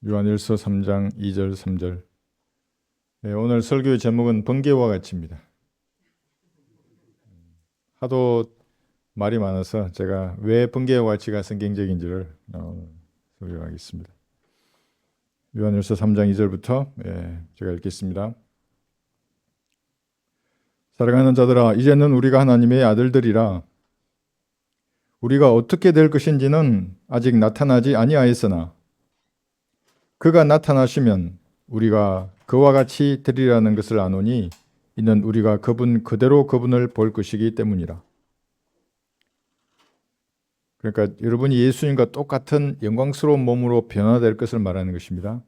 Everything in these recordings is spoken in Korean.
요한일서 3장 2절 3절. 오늘 설교의 제목은 번개와 같이입니다. 하도 말이 많아서 제가 왜 번개와 같이가 성경적인지를 설교하겠습니다. 요한일서 3장 2절부터 제가 읽겠습니다. 사랑하는 자들아, 이제는 우리가 하나님의 아들들이라. 우리가 어떻게 될 것인지는 아직 나타나지 아니하였으나 그가 나타나시면 우리가 그와 같이 되리라는 것을 아노니 이는 우리가 그분 그대로 그분을 볼 것이기 때문이라. 그러니까 여러분이 예수님과 똑같은 영광스러운 몸으로 변화될 것을 말하는 것입니다.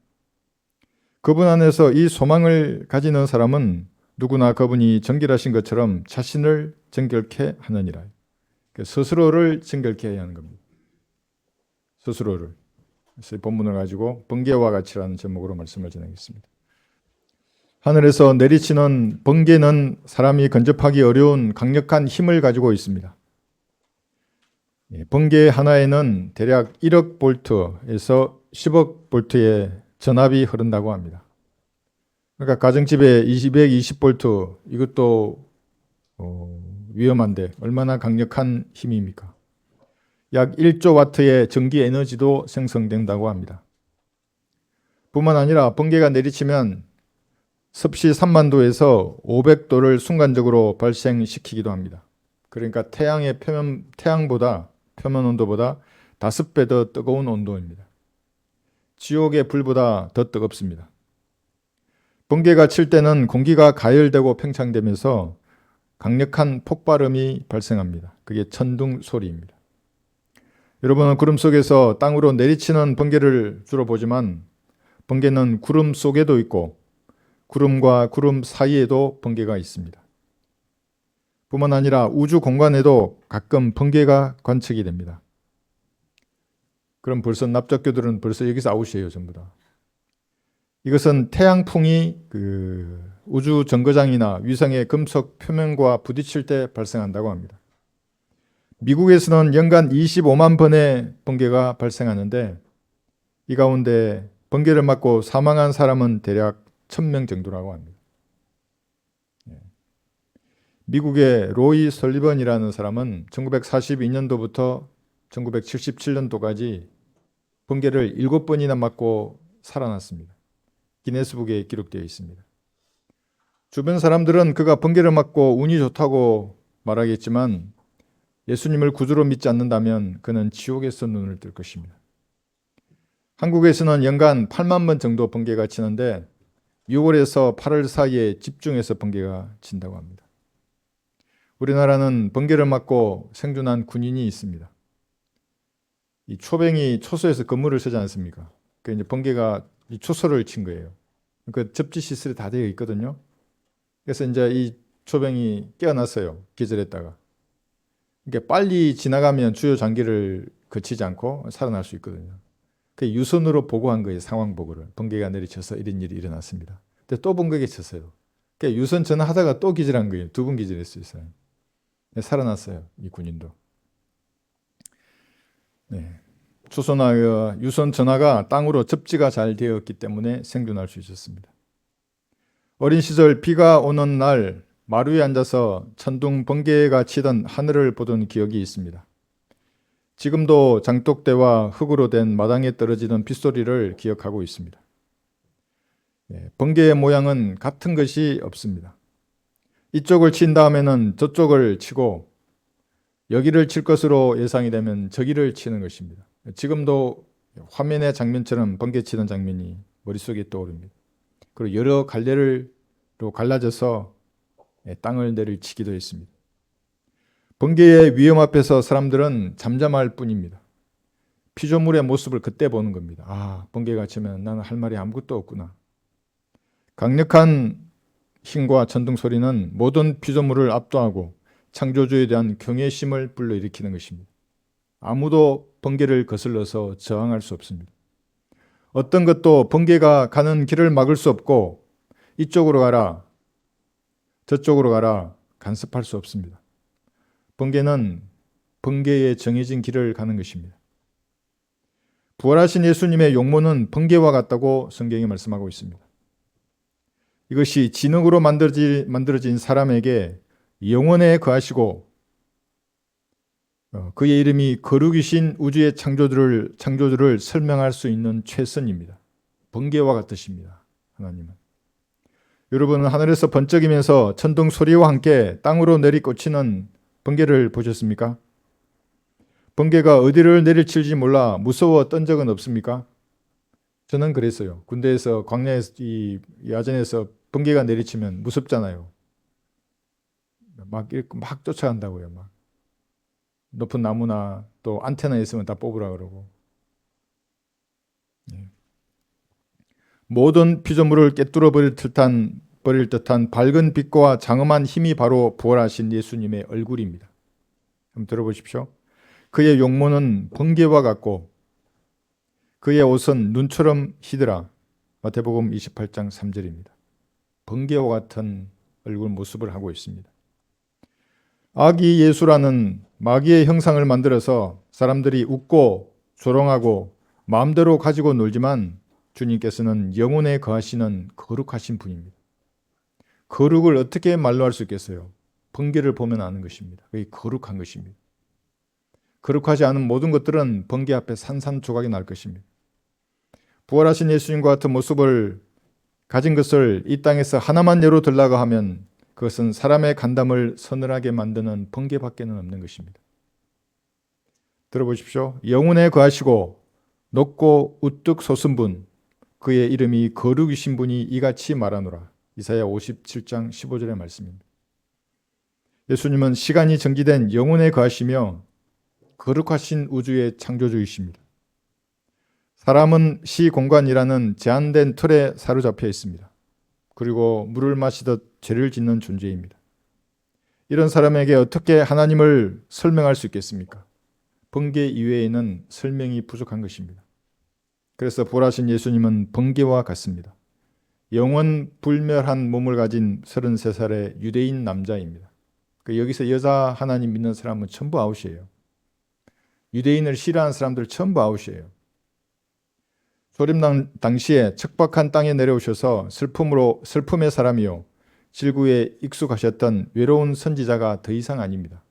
그분 안에서 이 소망을 가지는 사람은 누구나 그분이 정결하신 것처럼 자신을 정결케 하느니라. 스스로를 정결케 해야 하는 겁니다. 스스로를. 그래서 이 본문을 가지고 번개와 같이라는 제목으로 말씀을 전하겠습니다. 하늘에서 내리치는 번개는 사람이 근접하기 어려운 강력한 힘을 가지고 있습니다. 번개 하나에는 대략 1억 볼트에서 10억 볼트의 전압이 흐른다고 합니다. 그러니까 가정집에 220볼트, 이것도 위험한데 얼마나 강력한 힘입니까? 약 1조 와트의 전기 에너지도 생성된다고 합니다. 뿐만 아니라 번개가 내리치면 습시 3만 도에서 500도를 순간적으로 발생시키기도 합니다. 그러니까 태양보다 표면 온도보다 5배 더 뜨거운 온도입니다. 지옥의 불보다 더 뜨겁습니다. 번개가 칠 때는 공기가 가열되고 팽창되면서 강력한 폭발음이 발생합니다. 그게 천둥 소리입니다. 여러분은 구름 속에서 땅으로 내리치는 번개를 주로 보지만 번개는 구름 속에도 있고 구름과 구름 사이에도 번개가 있습니다. 뿐만 아니라 우주 공간에도 가끔 번개가 관측이 됩니다. 그럼 벌써 납작교들은 벌써 여기서 아웃이에요, 전부 다. 이것은 태양풍이 우주 정거장이나 위성의 금속 표면과 부딪힐 때 발생한다고 합니다. 미국에서는 연간 25만 번의 번개가 발생하는데 이 가운데 번개를 맞고 사망한 사람은 대략 1000명 정도라고 합니다. 미국의 로이 설리번이라는 사람은 1942년도부터 1977년도까지 번개를 7번이나 맞고 살아났습니다. 기네스북에 기록되어 있습니다. 주변 사람들은 그가 번개를 맞고 운이 좋다고 말하겠지만 예수님을 구주로 믿지 않는다면 그는 지옥에서 눈을 뜰 것입니다. 한국에서는 연간 8만 번 정도 번개가 치는데 6월에서 8월 사이에 집중해서 번개가 친다고 합니다. 우리나라는 번개를 맞고 생존한 군인이 있습니다. 이 초병이 초소에서 근무를 쓰지 않습니까? 그 이제 번개가 이 초소를 친 거예요. 그 접지 시설이 다 되어 있거든요. 그래서 이제 이 초병이 깨어났어요. 기절했다가. 그러니까 빨리 지나가면 주요 장기를 거치지 않고 살아날 수 있거든요. 그 유선으로 보고한 거예요. 상황 보고를. 번개가 내리쳐서 이런 일이 일어났습니다. 근데 또 번개가 쳤어요. 그러니까 유선 전화하다가 또 기절한 거예요. 2번 기절했어요. 살아났어요. 이 군인도. 네. 초소나 유선 전화가 땅으로 접지가 잘 되었기 때문에 생존할 수 있었습니다. 어린 시절 비가 오는 날 마루에 앉아서 천둥 번개가 치던 하늘을 보던 기억이 있습니다. 지금도 장독대와 흙으로 된 마당에 떨어지던 빗소리를 기억하고 있습니다. 번개의 모양은 같은 것이 없습니다. 이쪽을 친 다음에는 저쪽을 치고 여기를 칠 것으로 예상이 되면 저기를 치는 것입니다. 지금도 화면의 장면처럼 번개 치는 장면이 머릿속에 떠오릅니다. 그리고 여러 갈래로 갈라져서 땅을 내리치기도 했습니다. 번개의 위험 앞에서 사람들은 잠잠할 뿐입니다. 피조물의 모습을 그때 보는 겁니다. 아, 번개가 치면 나는 할 말이 아무것도 없구나. 강력한 힘과 천둥 소리는 모든 피조물을 압도하고 창조주에 대한 경외심을 불러일으키는 것입니다. 아무도 번개를 거슬러서 저항할 수 없습니다. 어떤 것도 번개가 가는 길을 막을 수 없고 이쪽으로 가라, 저쪽으로 가라 간섭할 수 없습니다. 번개는 번개에 정해진 길을 가는 것입니다. 부활하신 예수님의 용모는 번개와 같다고 성경이 말씀하고 있습니다. 이것이 진흙으로 만들어진 사람에게 영원에 거하시고 그의 이름이 거룩이신 우주의 창조주를 설명할 수 있는 최선입니다. 번개와 같으십니다. 하나님은. 여러분은 하늘에서 번쩍이면서 천둥 소리와 함께 땅으로 내리꽂히는 번개를 보셨습니까? 번개가 어디를 내리칠지 몰라 무서웠던 적은 없습니까? 저는 그랬어요. 군대에서 광야에서 이 야전에서 번개가 내리치면 무섭잖아요. 막 쫓아간다고요. 막 높은 나무나 또 안테나 있으면 다 뽑으라 그러고. 모든 피조물을 꿰뚫어 버릴 듯한 밝은 빛과 장엄한 힘이 바로 부활하신 예수님의 얼굴입니다. 한번 들어보십시오. 그의 용모는 번개와 같고 그의 옷은 눈처럼 희더라. 마태복음 28장 3절입니다. 번개와 같은 얼굴 모습을 하고 있습니다. 아기 예수라는 마귀의 형상을 만들어서 사람들이 웃고 조롱하고 마음대로 가지고 놀지만 주님께서는 영혼에 거하시는 거룩하신 분입니다. 거룩을 어떻게 말로 할 수 있겠어요? 번개를 보면 아는 것입니다. 그게 거룩한 것입니다. 거룩하지 않은 모든 것들은 번개 앞에 산산조각이 날 것입니다. 부활하신 예수님과 같은 모습을 가진 것을 이 땅에서 하나만 예로 들라고 하면 그것은 사람의 간담을 서늘하게 만드는 번개밖에는 없는 것입니다. 들어보십시오. 영혼에 거하시고 높고 우뚝 솟은 분, 그의 이름이 거룩이신 분이 이같이 말하노라. 이사야 57장 15절의 말씀입니다. 예수님은 시간이 정지된 영혼에 거하시며 거룩하신 우주의 창조주이십니다. 사람은 시공간이라는 제한된 틀에 사로잡혀 있습니다. 그리고 물을 마시듯 죄를 짓는 존재입니다. 이런 사람에게 어떻게 하나님을 설명할 수 있겠습니까? 번개 이외에는 설명이 부족한 것입니다. 그래서 부활하신 예수님은 번개와 같습니다. 영원 불멸한 몸을 가진 33살의 유대인 남자입니다. 여기서 여자 하나님 믿는 사람은 전부 아웃이에요. 유대인을 싫어하는 사람들 전부 아웃이에요. 소림 당시에 척박한 땅에 내려오셔서 슬픔의 사람이요 질구에 익숙하셨던 외로운 선지자가 더 이상 아닙니다.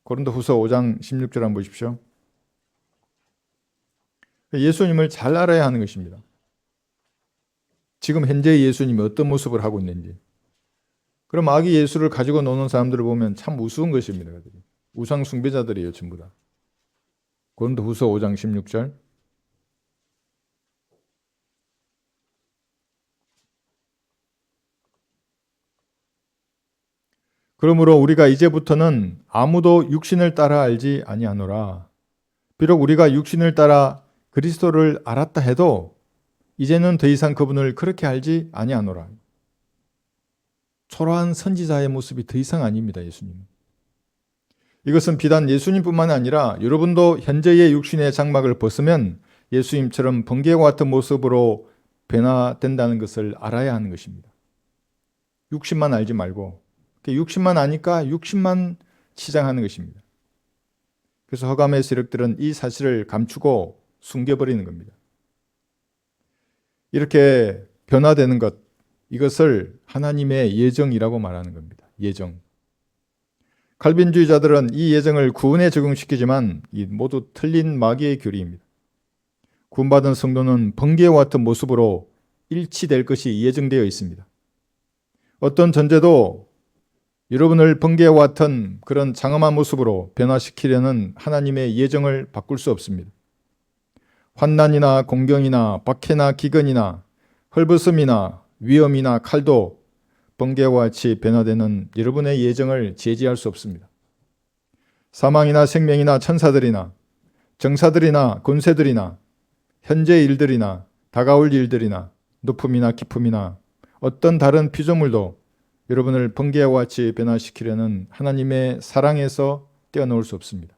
고린도후서 5장 16절 한번 보십시오. 예수님을 잘 알아야 하는 것입니다. 지금 현재 예수님이 어떤 모습을 하고 있는지. 그럼 아기 예수를 가지고 노는 사람들을 보면 참 우스운 것입니다. 우상 숭배자들이에요, 전부 다. 고린도후서 5장 16절. 그러므로 우리가 이제부터는 아무도 육신을 따라 알지 아니하노라. 비록 우리가 육신을 따라 그리스도를 알았다 해도 이제는 더 이상 그분을 그렇게 알지 아니하노라. 초라한 선지자의 모습이 더 이상 아닙니다. 예수님. 이것은 비단 예수님뿐만 아니라 여러분도 현재의 육신의 장막을 벗으면 예수님처럼 번개와 같은 모습으로 변화된다는 것을 알아야 하는 것입니다. 육신만 알지 말고 육신만 아니까 육신만 치장하는 것입니다. 그래서 허감의 세력들은 이 사실을 감추고 숨겨버리는 겁니다. 이렇게 변화되는 것, 이것을 하나님의 예정이라고 말하는 겁니다. 예정. 칼빈주의자들은 이 예정을 구원에 적용시키지만 이 모두 틀린 마귀의 교리입니다. 구원받은 성도는 번개와 같은 모습으로 일치될 것이 예정되어 있습니다. 어떤 존재도 여러분을 번개와 같은 그런 장엄한 모습으로 변화시키려는 하나님의 예정을 바꿀 수 없습니다. 환난이나 공경이나 박해나 기근이나 헐벗음이나 위험이나 칼도 번개와 같이 변화되는 여러분의 예정을 제지할 수 없습니다. 사망이나 생명이나 천사들이나 정사들이나 권세들이나 현재 일들이나 다가올 일들이나 높음이나 깊음이나 어떤 다른 피조물도 여러분을 번개와 같이 변화시키려는 하나님의 사랑에서 떼어놓을 수 없습니다.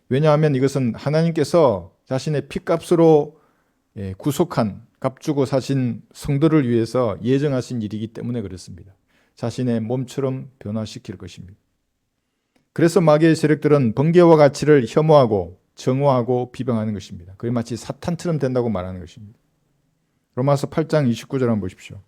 왜냐하면 이것은 하나님께서 자신의 피값으로 구속한 값주고 사신 성도를 위해서 예정하신 일이기 때문에 그렇습니다. 자신의 몸처럼 변화시킬 것입니다. 그래서 마귀의 세력들은 번개와 가치를 혐오하고 정오하고 비방하는 것입니다. 그게 마치 사탄처럼 된다고 말하는 것입니다. 로마서 8장 29절 한번 보십시오.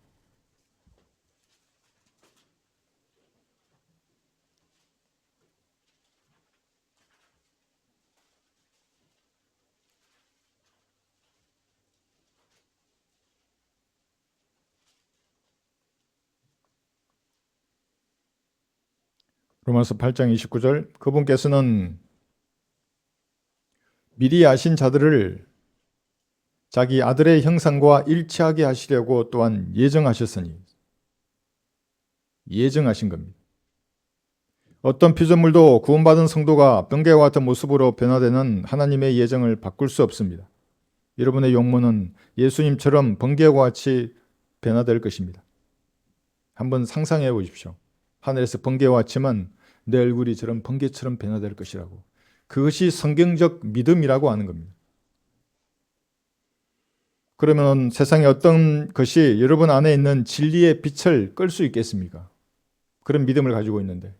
로마서 8장 29절 그분께서는 미리 아신 자들을 자기 아들의 형상과 일치하게 하시려고 또한 예정하셨으니 예정하신 겁니다. 어떤 피조물도 구원받은 성도가 번개와 같은 모습으로 변화되는 하나님의 예정을 바꿀 수 없습니다. 여러분의 용모는 예수님처럼 번개와 같이 변화될 것입니다. 한번 상상해 보십시오. 하늘에서 번개와 치면 내 얼굴이 저런 번개처럼 변화될 것이라고. 그것이 성경적 믿음이라고 하는 겁니다. 그러면 세상에 어떤 것이 여러분 안에 있는 진리의 빛을 끌 수 있겠습니까? 그런 믿음을 가지고 있는데.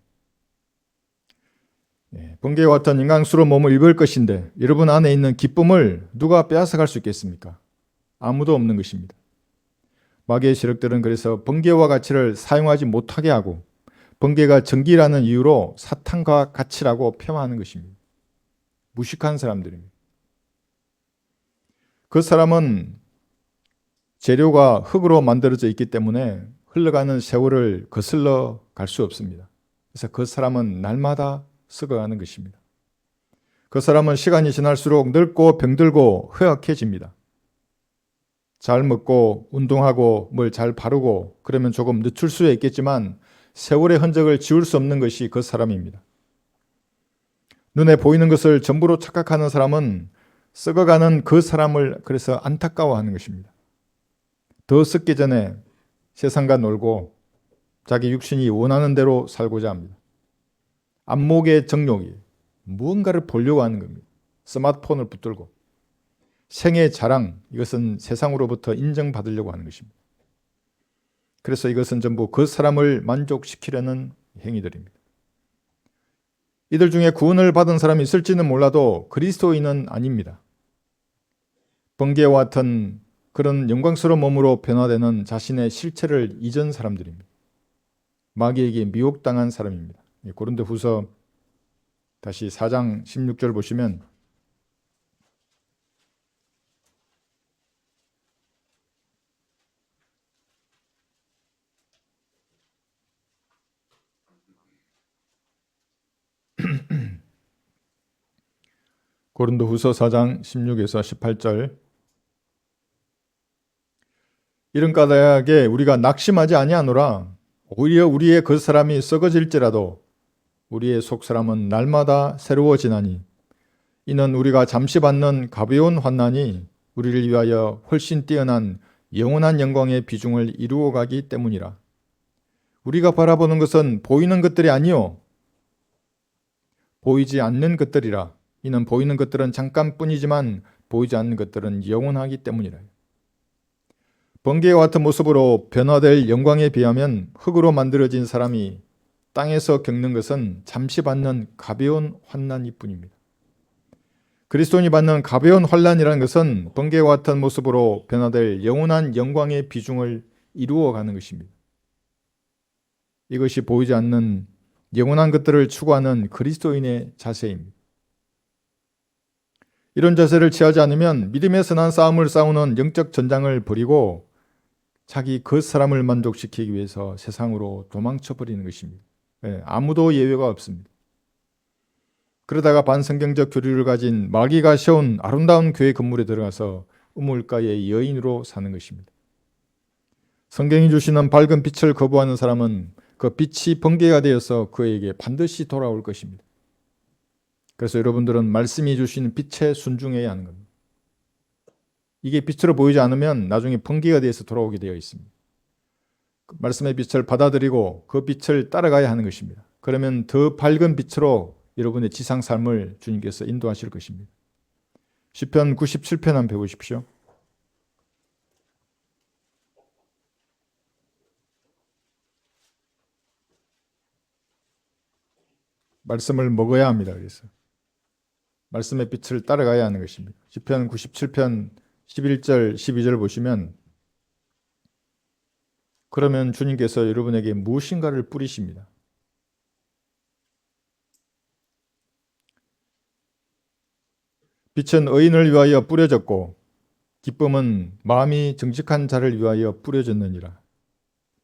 번개와 같은 인간스러운 몸을 입을 것인데 여러분 안에 있는 기쁨을 누가 빼앗아갈 수 있겠습니까? 아무도 없는 것입니다. 마귀의 세력들은 그래서 번개와 가치를 사용하지 못하게 하고 번개가 전기라는 이유로 사탄과 가치라고 폄하하는 것입니다. 무식한 사람들입니다. 그 사람은 재료가 흙으로 만들어져 있기 때문에 흘러가는 세월을 거슬러 갈 수 없습니다. 그래서 그 사람은 날마다 썩어가는 것입니다. 그 사람은 시간이 지날수록 늙고 병들고 허약해집니다. 잘 먹고 운동하고 뭘 잘 바르고 그러면 조금 늦출 수 있겠지만 세월의 흔적을 지울 수 없는 것이 그 사람입니다. 눈에 보이는 것을 전부로 착각하는 사람은 썩어가는 그 사람을 그래서 안타까워하는 것입니다. 더 썩기 전에 세상과 놀고 자기 육신이 원하는 대로 살고자 합니다. 안목의 정욕이 무언가를 보려고 하는 겁니다. 스마트폰을 붙들고 생의 자랑, 이것은 세상으로부터 인정받으려고 하는 것입니다. 그래서 이것은 전부 그 사람을 만족시키려는 행위들입니다. 이들 중에 구원을 받은 사람이 있을지는 몰라도 그리스도인은 아닙니다. 번개와 같은 그런 영광스러운 몸으로 변화되는 자신의 실체를 잊은 사람들입니다. 마귀에게 미혹당한 사람입니다. 고린도후서 다시 4장 16절 보시면 고린도후서 4장 16에서 18절 이런 까닭에 우리가 낙심하지 아니하노라. 오히려 우리의 그 사람이 썩어질지라도 우리의 속사람은 날마다 새로워지나니 이는 우리가 잠시 받는 가벼운 환난이 우리를 위하여 훨씬 뛰어난 영원한 영광의 비중을 이루어 가기 때문이라. 우리가 바라보는 것은 보이는 것들이 아니요 보이지 않는 것들이라. 이는 보이는 것들은 잠깐뿐이지만 보이지 않는 것들은 영원하기 때문이라. 번개와 같은 모습으로 변화될 영광에 비하면 흙으로 만들어진 사람이 땅에서 겪는 것은 잠시 받는 가벼운 환난일 뿐입니다. 그리스도인이 받는 가벼운 환난이라는 것은 번개와 같은 모습으로 변화될 영원한 영광의 비중을 이루어가는 것입니다. 이것이 보이지 않는 영원한 것들을 추구하는 그리스도인의 자세입니다. 이런 자세를 취하지 않으면 믿음의 선한 싸움을 싸우는 영적 전장을 버리고 자기 그 사람을 만족시키기 위해서 세상으로 도망쳐버리는 것입니다. 아무도 예외가 없습니다. 그러다가 반성경적 교리를 가진 마귀가 세운 아름다운 교회 건물에 들어가서 우물가의 여인으로 사는 것입니다. 성경이 주시는 밝은 빛을 거부하는 사람은 그 빛이 번개가 되어서 그에게 반드시 돌아올 것입니다. 그래서 여러분들은 말씀이 주시는 빛에 순종해야 하는 겁니다. 이게 빛으로 보이지 않으면 나중에 번개가 되어서 돌아오게 되어 있습니다. 말씀의 빛을 받아들이고 그 빛을 따라가야 하는 것입니다. 그러면 더 밝은 빛으로 여러분의 지상 삶을 주님께서 인도하실 것입니다. 시편 97편 한번 배우십시오. 말씀을 먹어야 합니다. 그래서 말씀의 빛을 따라가야 하는 것입니다. 시편 97편 11절 12절 보시면 그러면 주님께서 여러분에게 무엇인가를 뿌리십니다. 빛은 의인을 위하여 뿌려졌고 기쁨은 마음이 정직한 자를 위하여 뿌려졌느니라.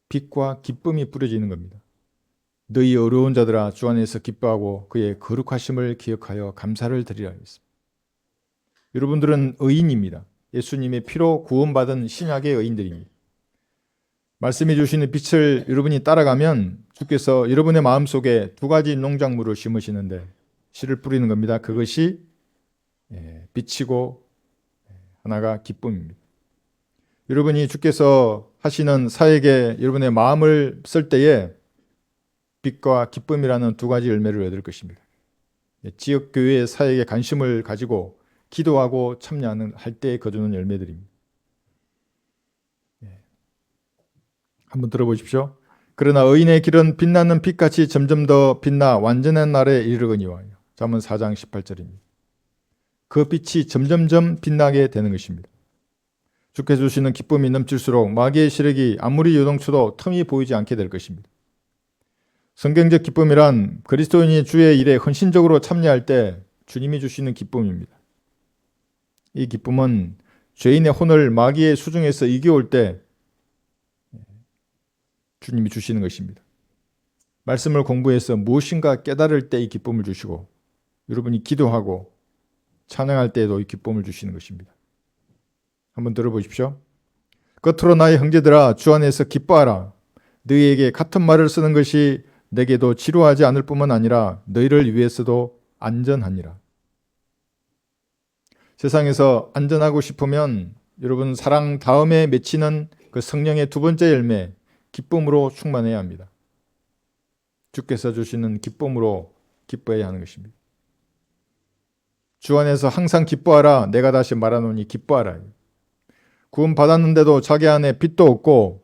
빛과 기쁨이 뿌려지는 겁니다. 너희 어려운 자들아 주 안에서 기뻐하고 그의 거룩하심을 기억하여 감사를 드리라 했습니다. 여러분들은 의인입니다. 예수님의 피로 구원받은 신약의 의인들입니다. 말씀해 주시는 빛을 여러분이 따라가면 주께서 여러분의 마음속에 두 가지 농작물을 심으시는데 씨를 뿌리는 겁니다. 그것이 빛이고 하나가 기쁨입니다. 여러분이 주께서 하시는 사역에 여러분의 마음을 쓸 때에 빛과 기쁨이라는 두 가지 열매를 얻을 것입니다. 지역교회의 사역에 관심을 가지고 기도하고 참여하는 할 때 거두는 열매들입니다. 한번 들어보십시오. 그러나 의인의 길은 빛나는 빛같이 점점 더 빛나 완전한 날에 이르거니와. 잠언 4장 18절입니다. 그 빛이 점점점 빛나게 되는 것입니다. 주께서 주시는 기쁨이 넘칠수록 마귀의 시력이 아무리 요동쳐도 틈이 보이지 않게 될 것입니다. 성경적 기쁨이란 그리스도인이 주의 일에 헌신적으로 참여할 때 주님이 주시는 기쁨입니다. 이 기쁨은 죄인의 혼을 마귀의 수중에서 이겨올 때 주님이 주시는 것입니다. 말씀을 공부해서 무엇인가 깨달을 때 이 기쁨을 주시고 여러분이 기도하고 찬양할 때에도 이 기쁨을 주시는 것입니다. 한번 들어보십시오. 겉으로 나의 형제들아 주 안에서 기뻐하라. 너희에게 같은 말을 쓰는 것이 내게도 지루하지 않을 뿐만 아니라 너희를 위해서도 안전하니라. 세상에서 안전하고 싶으면 여러분 사랑 다음에 맺히는 그 성령의 두 번째 열매 기쁨으로 충만해야 합니다. 주께서 주시는 기쁨으로 기뻐해야 하는 것입니다. 주 안에서 항상 기뻐하라. 내가 다시 말하노니 기뻐하라. 구원 받았는데도 자기 안에 빛도 없고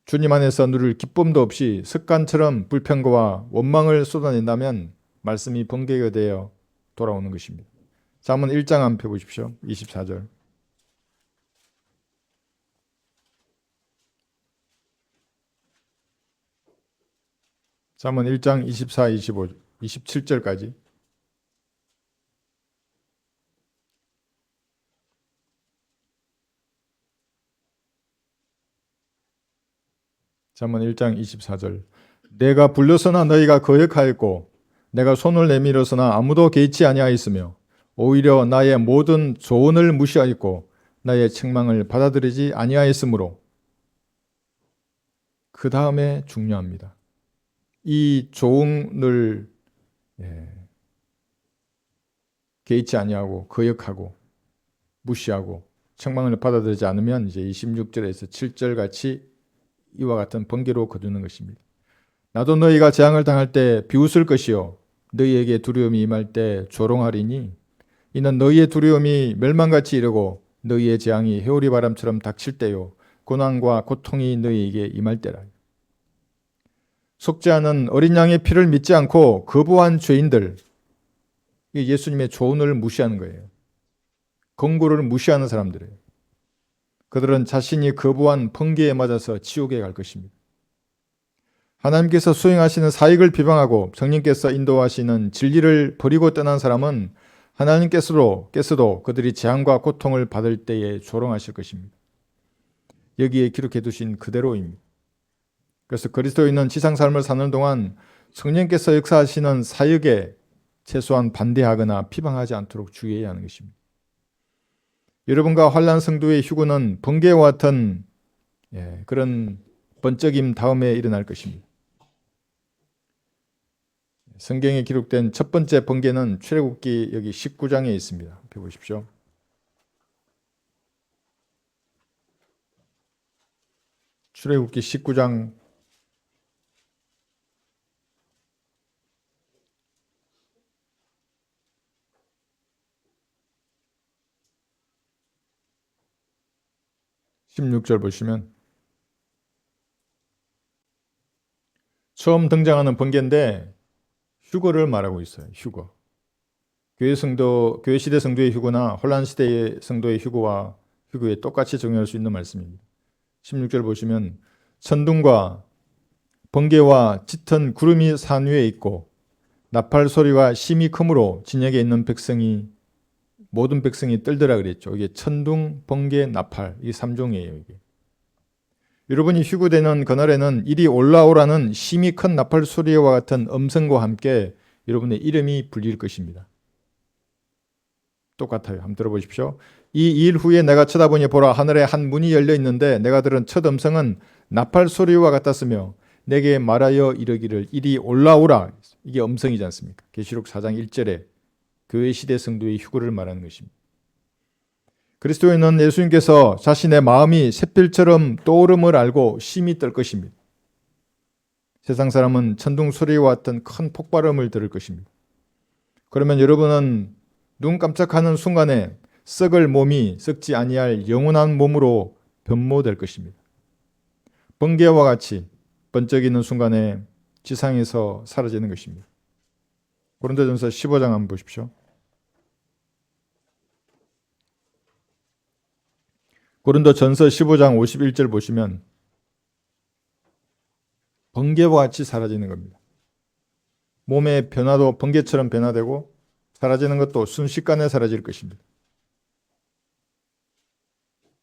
주님 안에서 누릴 기쁨도 없이 습관처럼 불평과 원망을 쏟아낸다면 말씀이 번개가 되어 돌아오는 것입니다. 잠언 1장 한번 펴보십시오. 24절. 잠언 1장 24, 25, 27절까지. 잠언 1장 24절. 내가 불러서나 너희가 거역하였고 내가 손을 내밀어서나 아무도 개의치 아니하였으며 오히려 나의 모든 조언을 무시하였고 나의 책망을 받아들이지 아니하였으므로. 그 다음에 중요합니다. 이 조언을 개의치 아니하고 거역하고 무시하고 책망을 받아들이지 않으면 이제 26절에서 7절 같이 이와 같은 번개로 거두는 것입니다. 나도 너희가 재앙을 당할 때 비웃을 것이요 너희에게 두려움이 임할 때 조롱하리니 이는 너희의 두려움이 멸망같이 이르고 너희의 재앙이 회오리 바람처럼 닥칠 때요 고난과 고통이 너희에게 임할 때라. 속지 않은 어린 양의 피를 믿지 않고 거부한 죄인들, 예수님의 조언을 무시하는 거예요. 권고를 무시하는 사람들이에요. 그들은 자신이 거부한 번개에 맞아서 지옥에 갈 것입니다. 하나님께서 수행하시는 사역을 비방하고 성령께서 인도하시는 진리를 버리고 떠난 사람은 하나님께서도 그들이 재앙과 고통을 받을 때에 조롱하실 것입니다. 여기에 기록해 두신 그대로입니다. 그래서 그리스도인은 지상 삶을 사는 동안 성령께서 역사하시는 사역에 최소한 반대하거나 비방하지 않도록 주의해야 하는 것입니다. 여러분과 환난 성도의 휴거는 번개와 같은 그런 번쩍임 다음에 일어날 것입니다. 성경에 기록된 첫 번째 번개는 출애굽기 여기 19장에 있습니다. 펴보십시오. 출애굽기 19장 16절 보시면 처음 등장하는 번개인데 휴거를 말하고 있어요. 휴거. 교회 시대 성도의 휴거나 혼란 시대의 성도의 휴거에 똑같이 적용할 수 있는 말씀입니다. 16절 보시면 천둥과 번개와 짙은 구름이 산 위에 있고 나팔 소리가 심히 크므로 진역에 있는 모든 백성이 떨더라 그랬죠. 이게 천둥, 번개, 나팔 이 3종이에요. 이게. 여러분이 휴거되는 그날에는 이리 올라오라는 심히 큰 나팔 소리와 같은 음성과 함께 여러분의 이름이 불릴 것입니다. 똑같아요. 한번 들어보십시오. 이 일 후에 내가 쳐다보니 보라 하늘에 한 문이 열려 있는데 내가 들은 첫 음성은 나팔 소리와 같았으며 내게 말하여 이르기를 이리 올라오라. 이게 음성이지 않습니까? 계시록 4장 1절에 교회 시대 성도의 휴거를 말하는 것입니다. 그리스도인은 예수님께서 자신의 마음이 샛별처럼 떠오름을 알고 심히 떨 것입니다. 세상 사람은 천둥 소리와 같은 큰 폭발음을 들을 것입니다. 그러면 여러분은 눈 깜짝하는 순간에 썩을 몸이 썩지 아니할 영원한 몸으로 변모될 것입니다. 번개와 같이 번쩍이는 순간에 지상에서 사라지는 것입니다. 고린도전서 15장 한번 보십시오. 고린도전서 15장 51절 보시면 번개와 같이 사라지는 겁니다. 몸의 변화도 번개처럼 변화되고 사라지는 것도 순식간에 사라질 것입니다.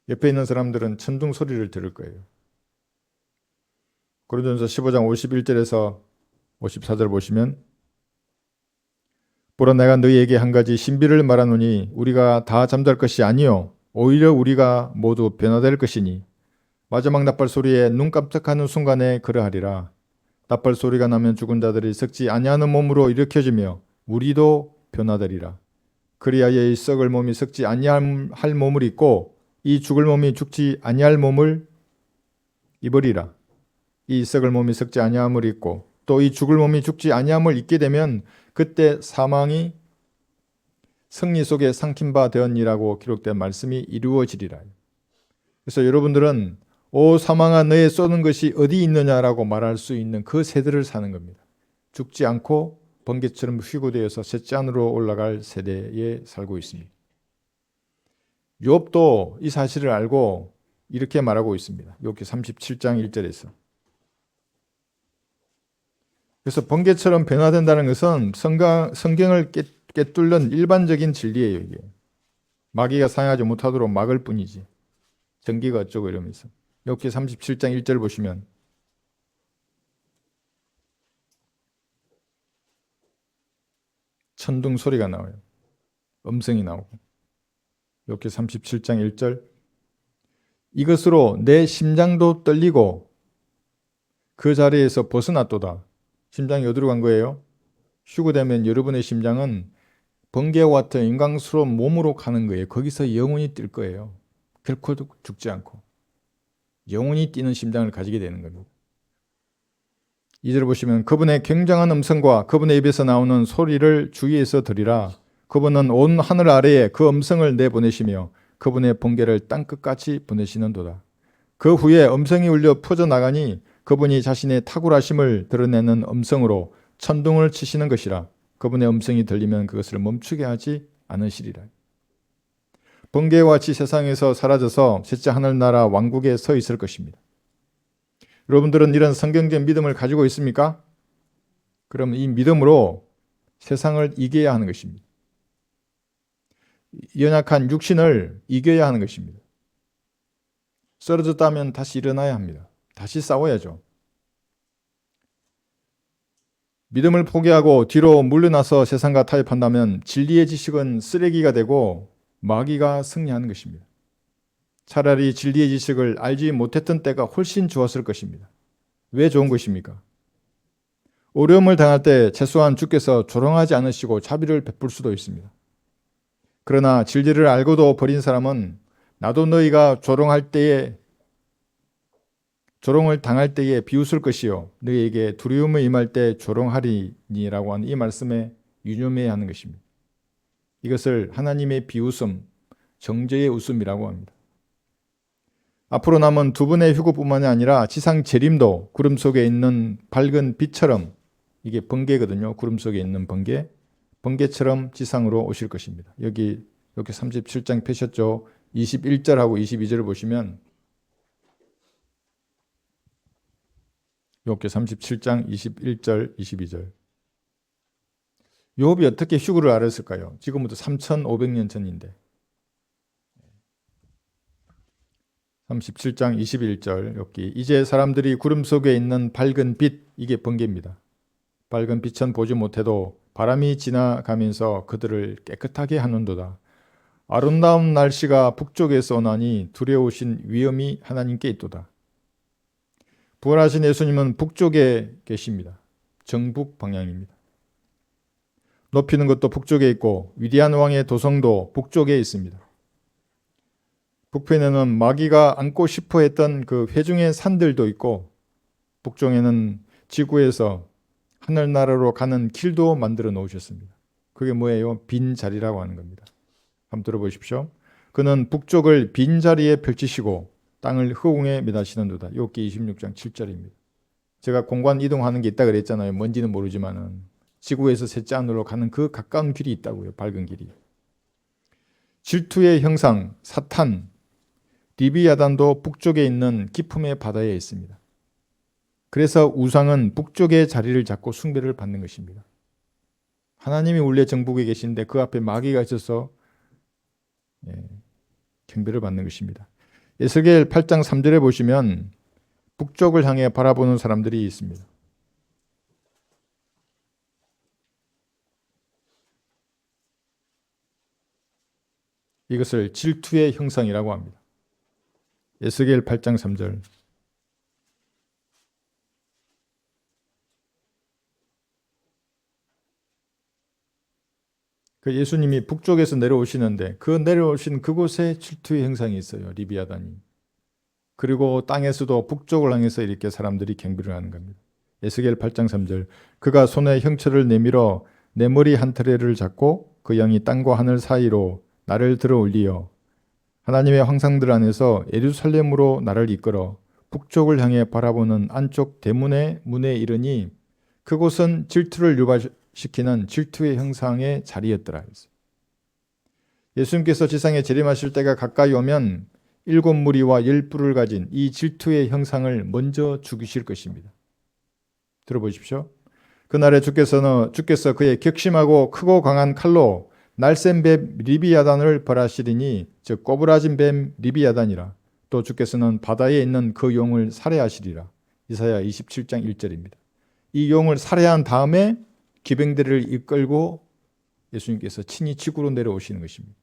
옆에 있는 사람들은 천둥 소리를 들을 거예요. 고린도전서 15장 51절에서 54절 보시면 보라 내가 너희에게 한 가지 신비를 말하노니 우리가 다 잠잘 것이 아니요 오히려 우리가 모두 변화될 것이니 마지막 나팔 소리에 눈 깜짝하는 순간에 그러하리라. 나팔 소리가 나면 죽은 자들이 썩지 아니하는 몸으로 일으켜지며 우리도 변화되리라. 그리하여 이 썩을 몸이 썩지 아니할 몸을 입고 이 죽을 몸이 죽지 아니할 몸을 입으리라. 이 썩을 몸이 썩지 아니함을 입고 또 이 죽을 몸이 죽지 아니함을 입게 되면 그때 사망이 승리 속에 삼킨 바 되었니라고 기록된 말씀이 이루어지리라. 그래서 여러분들은 오 사망아 너의 쏘는 것이 어디 있느냐라고 말할 수 있는 그 세대를 사는 겁니다. 죽지 않고 번개처럼 휴거되어서 셋째 안으로 올라갈 세대에 살고 있습니다. 욥도 이 사실을 알고 이렇게 말하고 있습니다. 욥기 37장 1절에서. 그래서 번개처럼 변화된다는 것은 성경을 꿰뚫는 일반적인 진리예요. 이게. 마귀가 사용하지 못하도록 막을 뿐이지. 전기가 어쩌고 이러면서. 욥기 37장 1절 보시면 천둥 소리가 나와요. 음성이 나오고. 욥기 37장 1절 이것으로 내 심장도 떨리고 그 자리에서 벗어났도다. 심장이 어디로 간 거예요? 휴거되면 여러분의 심장은 번개와 같은 인간스러운 몸으로 가는 거예요. 거기서 영원히 뛸 거예요. 결코 죽지 않고 영원히 뛰는 심장을 가지게 되는 겁니다. 2절 보시면 그분의 굉장한 음성과 그분의 입에서 나오는 소리를 주위에서 들으라. 그분은 온 하늘 아래에 그 음성을 내보내시며 그분의 번개를 땅끝까지 보내시는도다. 그 후에 음성이 울려 퍼져나가니 그분이 자신의 탁월하심을 드러내는 음성으로 천둥을 치시는 것이라. 그분의 음성이 들리면 그것을 멈추게 하지 않으시리라. 번개와 같이 세상에서 사라져서 셋째 하늘나라 왕국에 서 있을 것입니다. 여러분들은 이런 성경적 믿음을 가지고 있습니까? 그럼 이 믿음으로 세상을 이겨야 하는 것입니다. 연약한 육신을 이겨야 하는 것입니다. 쓰러졌다면 다시 일어나야 합니다. 다시 싸워야죠. 믿음을 포기하고 뒤로 물러나서 세상과 타협한다면 진리의 지식은 쓰레기가 되고 마귀가 승리하는 것입니다. 차라리 진리의 지식을 알지 못했던 때가 훨씬 좋았을 것입니다. 왜 좋은 것입니까? 어려움을 당할 때 최소한 주께서 조롱하지 않으시고 자비를 베풀 수도 있습니다. 그러나 진리를 알고도 버린 사람은 나도 너희가 조롱을 당할 때에 비웃을 것이요 너희에게 두려움을 임할 때 조롱하리니라고 하는 이 말씀에 유념해야 하는 것입니다. 이것을 하나님의 비웃음, 정죄의 웃음이라고 합니다. 앞으로 남은 두 번의 휴거뿐만이 아니라 지상 재림도 구름 속에 있는 밝은 빛처럼 이게 번개거든요. 구름 속에 있는 번개 번개처럼 지상으로 오실 것입니다. 여기 이렇게 37장 펴셨죠? 21절하고 22절을 보시면 이렇게 37장 21절, 22절. 욥이 어떻게 휴구를 알았을까요? 지금부터 3,500년 전인데. 37장 21절 여기 이제 사람들이 구름 속에 있는 밝은 빛, 이게 번개입니다. 밝은 빛은 보지 못해도 바람이 지나가면서 그들을 깨끗하게 하는도다. 아름다운 날씨가 북쪽에서 오나니 두려우신 위엄이 하나님께 있도다. 부활하신 예수님은 북쪽에 계십니다. 정북 방향입니다. 높이는 것도 북쪽에 있고 위대한 왕의 도성도 북쪽에 있습니다. 북편에는 마귀가 앉고 싶어 했던 그 회중의 산들도 있고 북쪽에는 지구에서 하늘나라로 가는 길도 만들어 놓으셨습니다. 그게 뭐예요? 빈자리라고 하는 겁니다. 한번 들어보십시오. 그는 북쪽을 빈자리에 펼치시고 땅을 허공에 매다시는도다. 욥기 26장 7절입니다. 제가 공간 이동하는 게 있다 그랬잖아요. 뭔지는 모르지만은 지구에서 셋째 하늘로 가는 그 가까운 길이 있다고요. 밝은 길이. 질투의 형상 사탄 리비아단도 북쪽에 있는 기품의 바다에 있습니다. 그래서 우상은 북쪽의 자리를 잡고 숭배를 받는 것입니다. 하나님이 원래 정북에 계신데 그 앞에 마귀가 있어서 경배를 받는 것입니다. 에스겔 8장 3절에 보시면 북쪽을 향해 바라보는 사람들이 있습니다. 이것을 질투의 형상이라고 합니다. 에스겔 8장 3절. 그 예수님이 북쪽에서 내려오시는데 그 내려오신 그곳에 질투의 형상이 있어요. 리비아단이. 그리고 땅에서도 북쪽을 향해서 이렇게 사람들이 경배를 하는 겁니다. 에스겔 8장 3절. 그가 손에 형철을 내밀어 내 머리 한 트레를 잡고 그 양이 땅과 하늘 사이로 나를 들어 올리어 하나님의 황상들 안에서 예루살렘으로 나를 이끌어 북쪽을 향해 바라보는 안쪽 대문의 문에 이르니 그곳은 질투를 유발시키는 질투의 형상의 자리였더라. 예수님께서 지상에 재림하실 때가 가까이 오면 7무리와 10뿔을 가진 이 질투의 형상을 먼저 죽이실 것입니다. 들어보십시오. 그날에 주께서 그의 격심하고 크고 강한 칼로 날쌘 뱀 리비아단을 벌하시리니 즉 꼬부라진 뱀 리비아단이라. 또 주께서는 바다에 있는 그 용을 살해하시리라. 이사야 27장 1절입니다. 이 용을 살해한 다음에 기병대를 이끌고 예수님께서 친히 지구로 내려오시는 것입니다.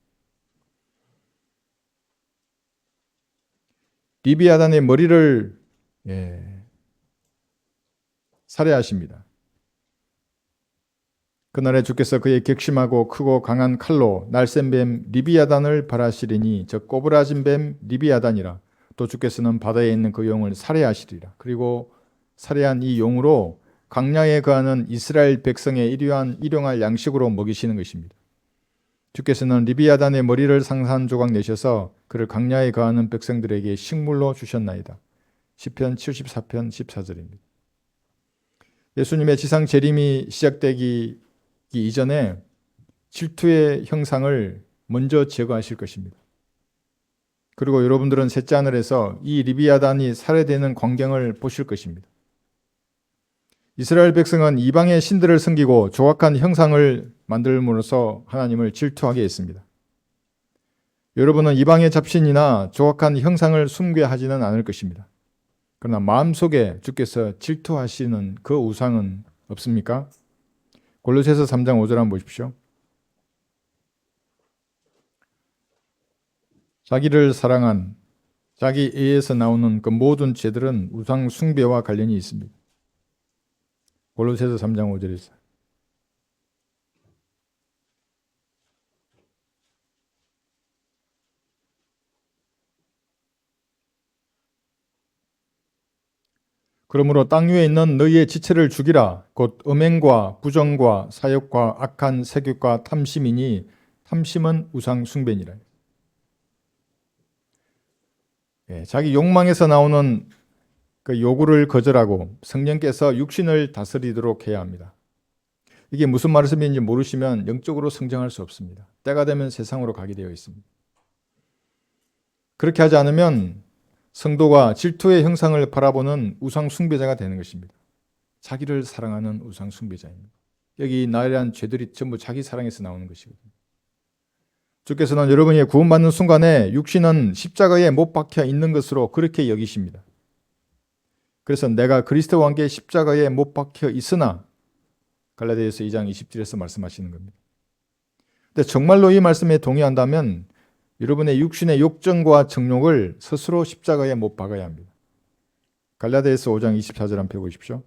리비아단의 머리를 살해하십니다. 그날에 주께서 그의 격심하고 크고 강한 칼로 날쌘 뱀 리비아단을 벌하시리니 저 꼬부라진 뱀 리비아단이라. 또 주께서는 바다에 있는 그 용을 살해하시리라. 그리고 살해한 이 용으로 광야에 거하는 이스라엘 백성의 일용할 양식으로 먹이시는 것입니다. 주께서는 리비아단의 머리를 상산조각 내셔서 그를 광야에 거하는 백성들에게 식물로 주셨나이다. 시편 74편 14절입니다. 예수님의 지상 재림이 시작되기 이전에 질투의 형상을 먼저 제거하실 것입니다. 그리고 여러분들은 셋째 하늘에서 이 리비아단이 살해되는 광경을 보실 것입니다. 이스라엘 백성은 이방의 신들을 섬기고 조악한 형상을 만들므로써 하나님을 질투하게 했습니다. 여러분은 이방의 잡신이나 조악한 형상을 숭배하지는 않을 것입니다. 그러나 마음속에 주께서 질투하시는 그 우상은 없습니까? 골로새서 3장 5절 한번 보십시오. 자기를 사랑한 자기 애에서 나오는 그 모든 죄들은 우상 숭배와 관련이 있습니다. 골로새서 3장 5절에서 그러므로 땅 위에 있는 너희의 지체를 죽이라. 곧 음행과 부정과 사욕과 악한 세욕과 탐심이니 탐심은 우상 숭배니라. 자기 욕망에서 나오는 그 요구를 거절하고 성령께서 육신을 다스리도록 해야 합니다. 이게 무슨 말씀인지 모르시면 영적으로 성장할 수 없습니다. 때가 되면 세상으로 가게 되어 있습니다. 그렇게 하지 않으면 성도가 질투의 형상을 바라보는 우상 숭배자가 되는 것입니다. 자기를 사랑하는 우상 숭배자입니다. 여기 나이란 죄들이 전부 자기 사랑에서 나오는 것이거든요. 주께서는 여러분이 구원받는 순간에 육신은 십자가에 못 박혀 있는 것으로 그렇게 여기십니다. 그래서 내가 그리스도와 함께 십자가에 못 박혀 있으나 갈라디아서 2장 20절에서 말씀하시는 겁니다. 근데 정말로 이 말씀에 동의한다면 여러분의 육신의 욕정과 정욕을 스스로 십자가에 못 박아야 합니다. 갈라디아서 5장 24절 한번 펴보십시오.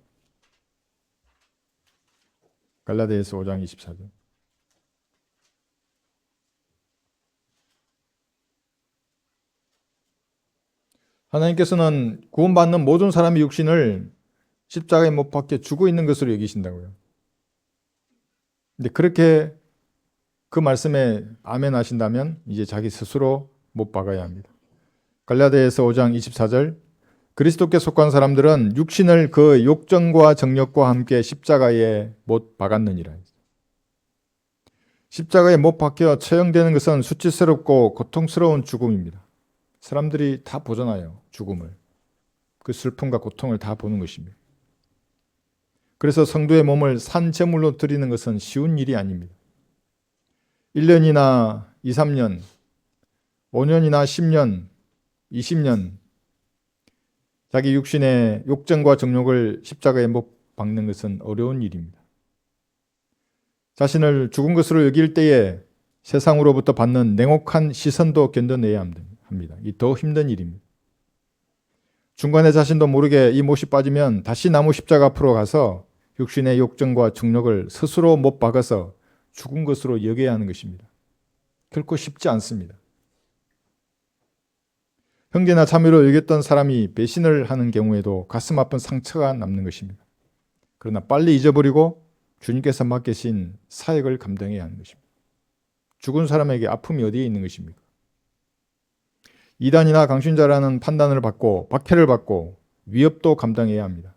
갈라디아서 5장 24절. 하나님께서는 구원받는 모든 사람의 육신을 십자가에 못 박혀 죽어 있는 것으로 여기신다고요. 근데 그렇게 그 말씀에 아멘 하신다면 이제 자기 스스로 못 박아야 합니다. 갈라디아서 5장 24절. 그리스도께 속한 사람들은 육신을 그 욕정과 정욕과 함께 십자가에 못 박았느니라. 십자가에 못 박혀 처형되는 것은 수치스럽고 고통스러운 죽음입니다. 사람들이 다 보잖아요. 죽음을. 그 슬픔과 고통을 다 보는 것입니다. 그래서 성도의 몸을 산제물로 드리는 것은 쉬운 일이 아닙니다. 1년이나 2, 3년, 5년이나 10년, 20년 자기 육신의 욕정과 정욕을 십자가에 못 박는 것은 어려운 일입니다. 자신을 죽은 것으로 여길 때에 세상으로부터 받는 냉혹한 시선도 견뎌내야 합니다. 이 더 힘든 일입니다. 중간에 자신도 모르게 이 못이 빠지면 다시 나무 십자가 앞으로 가서 육신의 욕정과 정욕을 스스로 못 박아서 죽은 것으로 여겨야 하는 것입니다. 결코 쉽지 않습니다. 형제나 자매로 여겼던 사람이 배신을 하는 경우에도 가슴 아픈 상처가 남는 것입니다. 그러나 빨리 잊어버리고 주님께서 맡기신 사역을 감당해야 하는 것입니다. 죽은 사람에게 아픔이 어디에 있는 것입니까? 이단이나 강신자라는 판단을 받고 박해를 받고 위협도 감당해야 합니다.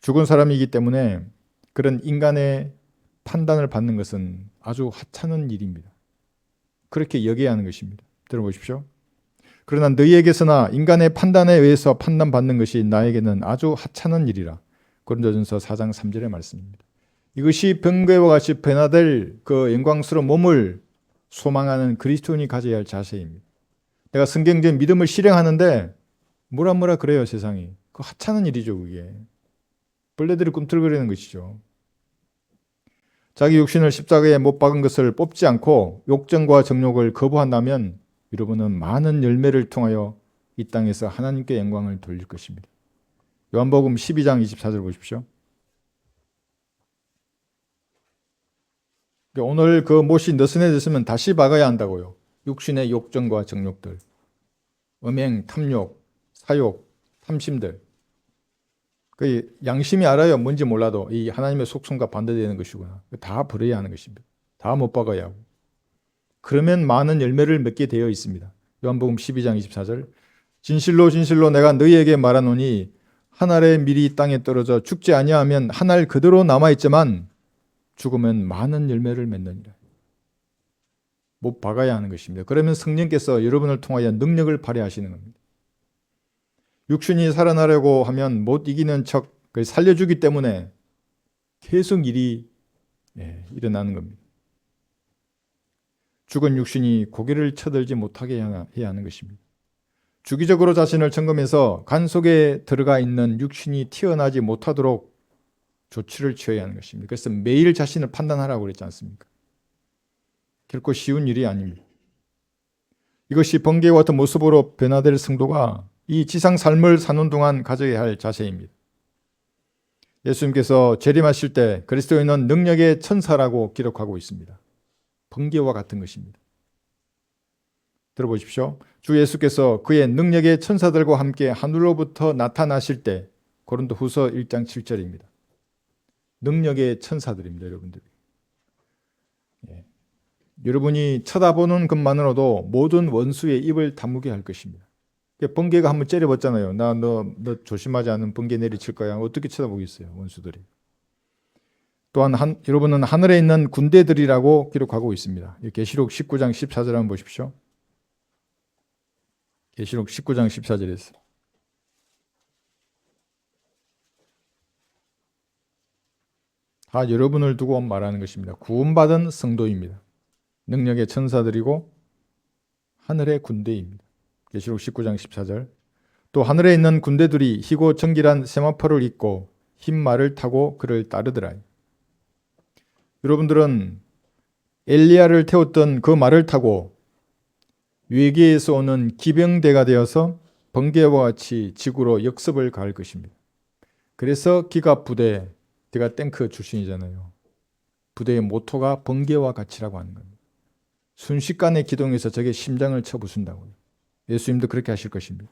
죽은 사람이기 때문에 그런 인간의 판단을 받는 것은 아주 하찮은 일입니다. 그렇게 여겨야 하는 것입니다. 들어보십시오. 그러나 너희에게서나 인간의 판단에 의해서 판단받는 것이 나에게는 아주 하찮은 일이라. 고린도전서 4장 3절의 말씀입니다. 이것이 번개와 같이 변화될 그 영광스러운 몸을 소망하는 그리스도인이 가져야 할 자세입니다. 내가 성경적 믿음을 실행하는데 뭐라 그래요 세상이. 그 하찮은 일이죠 그게. 벌레들이 꿈틀거리는 것이죠. 자기 육신을 십자가에 못 박은 것을 뽑지 않고 욕정과 정욕을 거부한다면 여러분은 많은 열매를 통하여 이 땅에서 하나님께 영광을 돌릴 것입니다. 요한복음 12장 24절 보십시오. 오늘 그 못이 느슨해졌으면 다시 박아야 한다고요. 육신의 욕정과 정욕들, 음행, 탐욕, 사욕, 탐심들. 그 양심이 알아요. 뭔지 몰라도 이 하나님의 속성과 반대되는 것이구나. 다 버려야 하는 것입니다. 다 못 박아야 하고. 그러면 많은 열매를 맺게 되어 있습니다. 요한복음 12장 24절. 진실로 진실로 내가 너희에게 말하노니 한 알의 밀이 땅에 떨어져 죽지 아니하면 한 알 그대로 남아있지만 죽으면 많은 열매를 맺느니라. 못 박아야 하는 것입니다. 그러면 성령께서 여러분을 통하여 능력을 발휘하시는 겁니다. 육신이 살아나려고 하면 못 이기는 척 살려주기 때문에 계속 일이 일어나는 겁니다. 죽은 육신이 고개를 쳐들지 못하게 해야 하는 것입니다. 주기적으로 자신을 점검해서 간 속에 들어가 있는 육신이 튀어나지 못하도록 조치를 취해야 하는 것입니다. 그래서 매일 자신을 판단하라고 그랬지 않습니까? 결코 쉬운 일이 아닙니다. 이것이 번개와 같은 모습으로 변화될 성도가 이 지상 삶을 사는 동안 가져야 할 자세입니다. 예수님께서 재림하실 때 그리스도인은 능력의 천사라고 기록하고 있습니다. 번개와 같은 것입니다. 들어보십시오. 주 예수께서 그의 능력의 천사들과 함께 하늘로부터 나타나실 때 고린도후서 1장 7절입니다. 능력의 천사들입니다. 여러분들. 여러분이 쳐다보는 것만으로도 모든 원수의 입을 다무게 할 것입니다. 번개가 한번 째려봤잖아요. 너 조심하지 않으면 번개 내리칠 거야. 어떻게 쳐다보겠어요 원수들이. 또한 여러분은 하늘에 있는 군대들이라고 기록하고 있습니다. 계시록 19장 14절 한번 보십시오. 계시록 19장 14절에서 다 여러분을 두고 말하는 것입니다. 구원받은 성도입니다. 능력의 천사들이고 하늘의 군대입니다. 계시록 19장 14절. 또 하늘에 있는 군대들이 희고 정결한 세마포를 입고 흰 말을 타고 그를 따르더라. 여러분들은 엘리야를 태웠던 그 말을 타고 외계에서 오는 기병대가 되어서 번개와 같이 지구로 역습을 가할 것입니다. 그래서 기갑 부대, 제가 탱크 출신이잖아요. 부대의 모토가 번개와 같이라고 하는 겁니다. 순식간에 기동해서 적의 심장을 쳐 부순다고요. 예수님도 그렇게 하실 것입니다.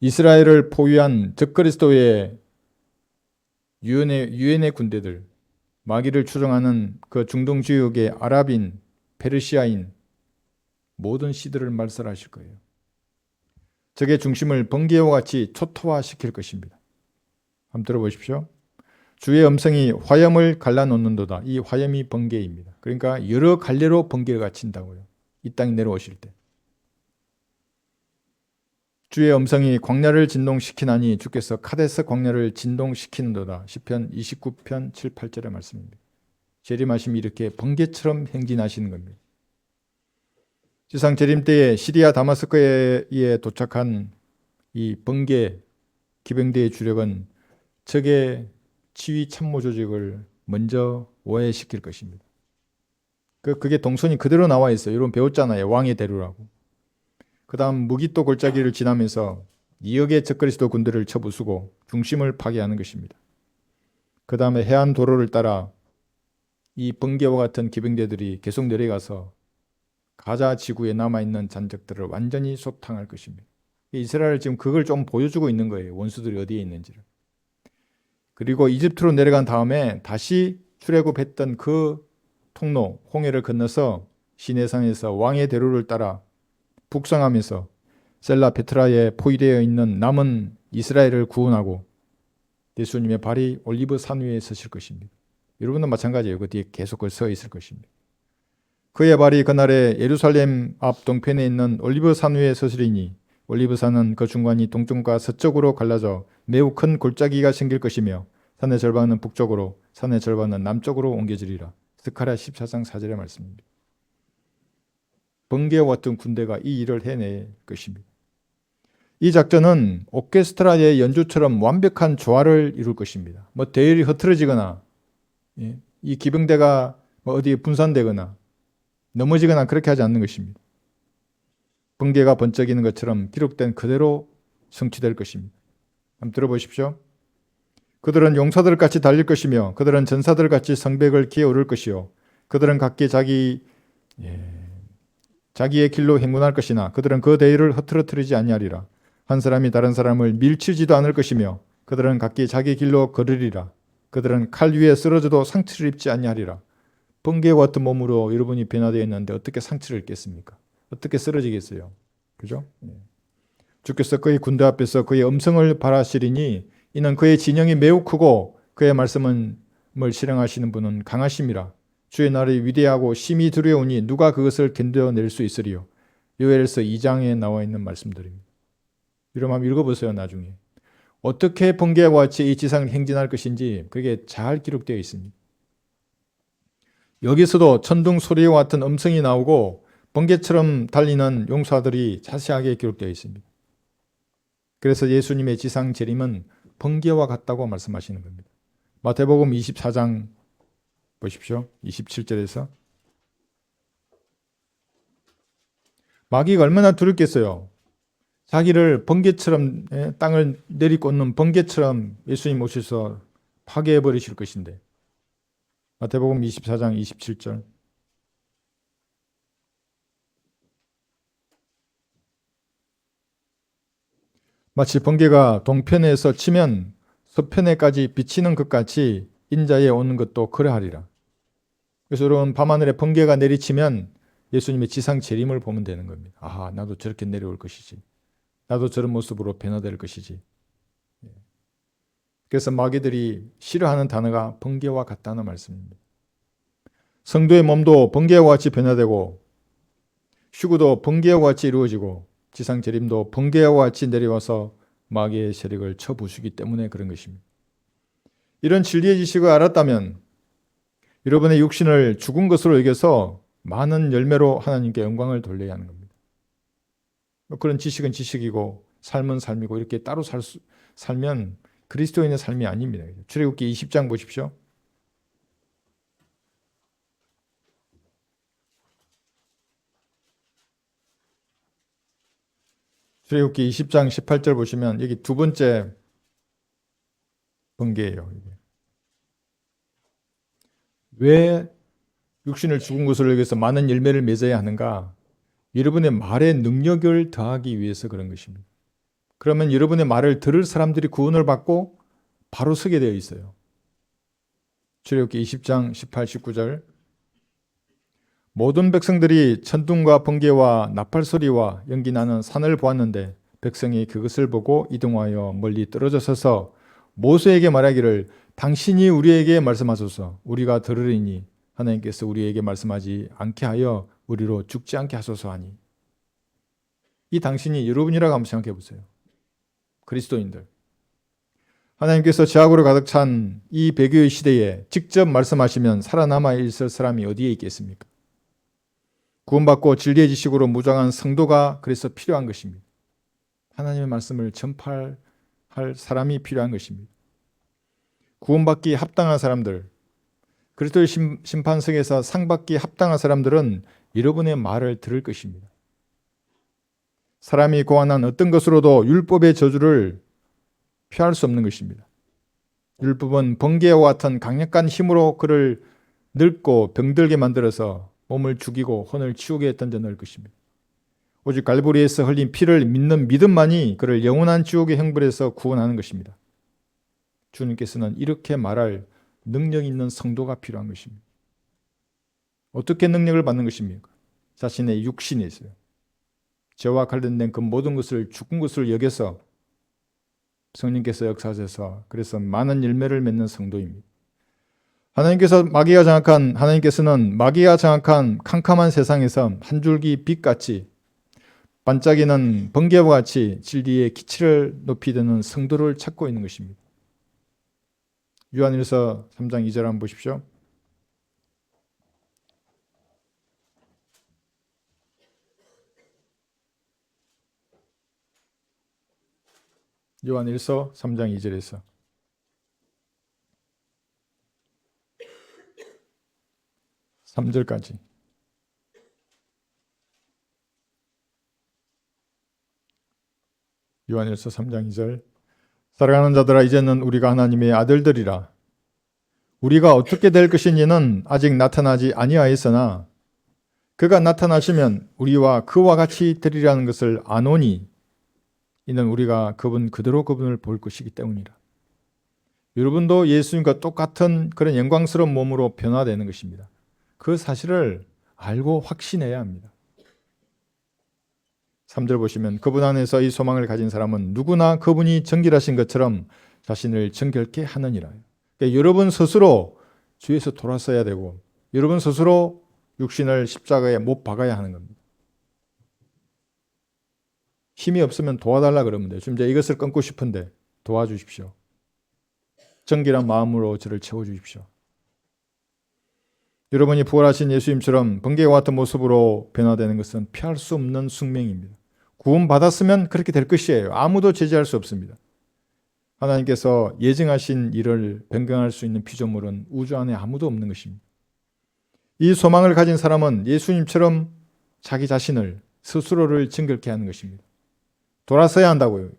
이스라엘을 포위한 적그리스도의 유엔의 군대들, 마귀를 추종하는 그 중동 지역의 아랍인, 페르시아인 모든 시들을 말살하실 거예요. 적의 중심을 번개와 같이 초토화시킬 것입니다. 한번 들어보십시오. 주의 음성이 화염을 갈라놓는도다. 이 화염이 번개입니다. 그러니까 여러 갈래로 번개가 친다고요. 이 땅에 내려오실 때. 주의 음성이 광야를 진동시키나니 주께서 카데스 광야를 진동시키는도다. 시편 29편 7, 8절의 말씀입니다. 재림하심이 이렇게 번개처럼 행진하시는 겁니다. 지상 재림 때에 시리아 다마스커에 도착한 이 번개 기병대의 주력은 적의 지휘 참모 조직을 먼저 오해시킬 것입니다. 그게 동선이 그대로 나와 있어요. 여러분 배웠잖아요. 왕의 대로라고. 그 다음 무기또 골짜기를 지나면서 2억의 적그리스도 군대를 쳐부수고 중심을 파괴하는 것입니다. 그 다음에 해안 도로를 따라 이 번개와 같은 기병대들이 계속 내려가서 가자 지구에 남아있는 잔적들을 완전히 소탕할 것입니다. 이스라엘 지금 그걸 좀 보여주고 있는 거예요. 원수들이 어디에 있는지를. 그리고 이집트로 내려간 다음에 다시 출애굽했던 그 통로 홍해를 건너서 시내산에서 왕의 대로를 따라 북상하면서 셀라 페트라에 포위되어 있는 남은 이스라엘을 구원하고 예수님의 발이 올리브 산 위에 서실 것입니다. 여러분도 마찬가지예요. 그 뒤에 계속 서 있을 것입니다. 그의 발이 그날에 예루살렘 앞 동편에 있는 올리브 산 위에 서시리니 올리브 산은 그 중간이 동쪽과 서쪽으로 갈라져 매우 큰 골짜기가 생길 것이며 산의 절반은 북쪽으로 산의 절반은 남쪽으로 옮겨지리라. 스가랴 14장 4절의 말씀입니다. 번개와 같은 군대가 이 일을 해낼 것입니다. 이 작전은 오케스트라의 연주처럼 완벽한 조화를 이룰 것입니다. 대열이 흐트러지거나 이 기병대가 어디에 분산되거나 넘어지거나 그렇게 하지 않는 것입니다. 번개가 번쩍이는 것처럼 기록된 그대로 성취될 것입니다. 한번 들어보십시오. 그들은 용사들같이 달릴 것이며 그들은 전사들같이 성벽을 기어오를 것이요 그들은 각기 자기의 길로 행군할 것이나 그들은 그 대열을 흐트러뜨리지 아니하리라. 한 사람이 다른 사람을 밀치지도 않을 것이며 그들은 각기 자기 길로 걸으리라. 그들은 칼 위에 쓰러져도 상처를 입지 아니하리라. 번개와 같은 몸으로 여러분이 변화되어 있는데 어떻게 상처를 입겠습니까? 어떻게 쓰러지겠어요? 그죠? 주께서 그의 군대 앞에서 그의 음성을 발하시리니 이는 그의 진영이 매우 크고 그의 말씀을 실행하시는 분은 강하심이라. 주의 날이 위대하고 심히 두려우니 누가 그것을 견뎌낼 수 있으리요. 요엘서 2장에 나와 있는 말씀들입니다. 여러분 한번 읽어보세요. 나중에. 어떻게 번개와 같이 이 지상을 행진할 것인지 그게 잘 기록되어 있습니다. 여기서도 천둥 소리와 같은 음성이 나오고 번개처럼 달리는 용사들이 자세하게 기록되어 있습니다. 그래서 예수님의 지상 재림은 번개와 같다고 말씀하시는 겁니다. 마태복음 24장 보십시오. 27절에서 마귀가 얼마나 두렵겠어요. 자기를 번개처럼 땅을 내리꽂는 번개처럼 예수님 오셔서 파괴해 버리실 것인데 마태복음 24장 27절 마치 번개가 동편에서 치면 서편에까지 비치는 것 같이 인자에 오는 것도 그러하리라. 그래서 여러분 밤하늘에 번개가 내리치면 예수님의 지상 재림을 보면 되는 겁니다. 아, 나도 저렇게 내려올 것이지. 나도 저런 모습으로 변화될 것이지. 그래서 마귀들이 싫어하는 단어가 번개와 같다는 말씀입니다. 성도의 몸도 번개와 같이 변화되고 휴구도 번개와 같이 이루어지고 지상재림도 번개와 같이 내려와서 마귀의 세력을 쳐부수기 때문에 그런 것입니다. 이런 진리의 지식을 알았다면 여러분의 육신을 죽은 것으로 여겨서 많은 열매로 하나님께 영광을 돌려야 하는 겁니다. 그런 지식은 지식이고 삶은 삶이고 이렇게 따로 살면 그리스도인의 삶이 아닙니다. 출애굽기 20장 보십시오. 출애굽기 20장 18절 보시면 여기 두 번째 번개예요. 왜 육신을 죽은 것으로 여기서 많은 열매를 맺어야 하는가? 여러분의 말의 능력을 더하기 위해서 그런 것입니다. 그러면 여러분의 말을 들을 사람들이 구원을 받고 바로 서게 되어 있어요. 출애굽기 20장 18, 19절 모든 백성들이 천둥과 번개와 나팔 소리와 연기 나는 산을 보았는데 백성이 그것을 보고 이동하여 멀리 떨어져 서서 모세에게 말하기를 당신이 우리에게 말씀하소서 우리가 들으리니 하나님께서 우리에게 말씀하지 않게 하여 우리로 죽지 않게 하소서 하니. 이 당신이 여러분이라고 한번 생각해 보세요. 그리스도인들. 하나님께서 죄악으로 가득 찬 이 배교의 시대에 직접 말씀하시면 살아남아 있을 사람이 어디에 있겠습니까? 구원받고 진리의 지식으로 무장한 성도가 그래서 필요한 것입니다. 하나님의 말씀을 전파할 사람이 필요한 것입니다. 구원받기 합당한 사람들, 그리스도의 심판석에서 상받기 합당한 사람들은 여러분의 말을 들을 것입니다. 사람이 고안한 어떤 것으로도 율법의 저주를 피할 수 없는 것입니다. 율법은 번개와 같은 강력한 힘으로 그를 늙고 병들게 만들어서 몸을 죽이고 혼을 치우게 던져넣을 것입니다. 오직 갈보리에서 흘린 피를 믿는 믿음만이 그를 영원한 지옥의 형벌에서 구원하는 것입니다. 주님께서는 이렇게 말할 능력 있는 성도가 필요한 것입니다. 어떻게 능력을 받는 것입니까? 자신의 육신에 있어요. 죄와 관련된 그 모든 것을 죽은 것을 여겨서 성령께서 역사하셔서 그래서 많은 열매를 맺는 성도입니다. 하나님께서는 마귀가 장악한 캄캄한 세상에서 한 줄기 빛같이 반짝이는 번개와 같이 진리의 기치를 높이 드는 성도를 찾고 있는 것입니다. 요한일서 3장 2절 한번 보십시오. 요한일서 3장 2절에서 3절까지 요한일서 3장 2절 사랑하는 자들아 이제는 우리가 하나님의 아들들이라 우리가 어떻게 될 것인지는 아직 나타나지 아니하였으나 그가 나타나시면 우리와 그와 같이 되리라는 것을 아노니 이는 우리가 그대로 그분을 볼 것이기 때문이라. 여러분도 예수님과 똑같은 그런 영광스러운 몸으로 변화되는 것입니다. 그 사실을 알고 확신해야 합니다. 3절 보시면 그분 안에서 이 소망을 가진 사람은 누구나 그분이 정결하신 것처럼 자신을 정결케 하느니라. 그러니까 여러분 스스로 주에서 돌아서야 되고 여러분 스스로 육신을 십자가에 못 박아야 하는 겁니다. 힘이 없으면 도와달라 그러면 돼요. 지금 이것을 끊고 싶은데 도와주십시오. 정결한 마음으로 저를 채워주십시오. 여러분이 부활하신 예수님처럼 번개와 같은 모습으로 변화되는 것은 피할 수 없는 숙명입니다. 구원받았으면 그렇게 될 것이에요. 아무도 제지할 수 없습니다. 하나님께서 예정하신 일을 변경할 수 있는 피조물은 우주 안에 아무도 없는 것입니다. 이 소망을 가진 사람은 예수님처럼 자기 자신을 스스로를 정결케 하는 것입니다. 돌아서야 한다고요.